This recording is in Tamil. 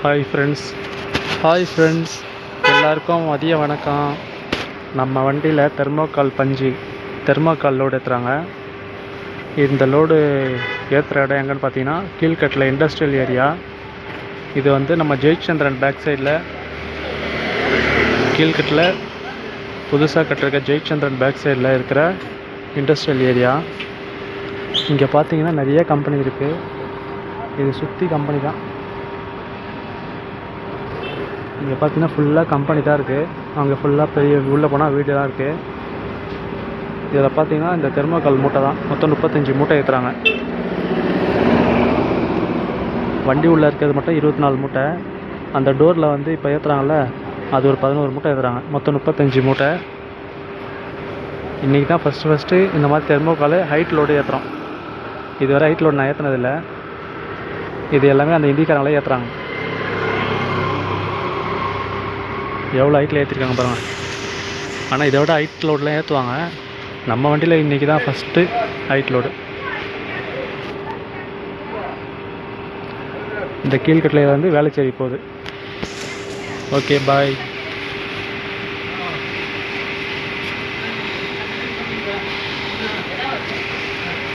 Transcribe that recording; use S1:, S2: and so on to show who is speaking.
S1: ஹாய் ஃப்ரெண்ட்ஸ் எல்லாருக்கும் மதிய வணக்கம். நம்ம வண்டியில் தெர்மோகால் லோடு ஏற்றுறாங்க. இந்த லோடு ஏற்றுற இடம் எங்கன்னு பார்த்தீங்கன்னா கீழ்கட்டில் இண்டஸ்ட்ரியல் ஏரியா. இது வந்து நம்ம ஜெயச்சந்திரன் பேக் சைடில் கீழ்கட்டில் புதுசாக கட்டிருக்க ஜெயச்சந்திரன் பேக் சைடில் இருக்கிற இண்டஸ்ட்ரியல் ஏரியா. இங்கே பார்த்தீங்கன்னா நிறைய கம்பெனி இருக்குது. இது சுற்றி கம்பெனி தான். இங்கே பார்த்தீங்கன்னா ஃபுல்லாக கம்பெனி தான் இருக்குது. அங்கே ஃபுல்லாக பெரிய உள்ளே போனால் வீடு தான் இருக்குது. இதில் பார்த்தீங்கன்னா இந்த தெர்மோகால் மூட்டை தான் மொத்தம் 35 மூட்டை ஏற்றுறாங்க. வண்டி உள்ளே இருக்கிறது மட்டும் 24 மூட்டை. அந்த டோரில் வந்து இப்போ ஏற்றுறாங்கல்ல, அது ஒரு 11 மூட்டை ஏற்றுறாங்க. மொத்தம் 35 மூட்டை. இன்றைக்கி தான் ஃபஸ்ட்டு இந்த மாதிரி தெர்மோகால் ஹைட் லோடு ஏற்றுறோம். இதுவரை ஹைட் லோடு நான் ஏற்றுனதில்லை. இது எல்லாமே அந்த இந்திக்காரங்களே ஏற்றுறாங்க. எவ்வளோ ஹைட்டில் ஏற்றிருக்காங்க பாருங்கள். ஆனால் இதை விட ஹைட் லோடெலாம் ஏற்றுவாங்க. நம்ம வண்டியில் இன்றைக்கி தான் ஃபஸ்ட்டு ஹைட் லோடு. இந்த கீழ்கட்டில் வந்து வேளச்சேரி போகுது. ஓகே, பாய்.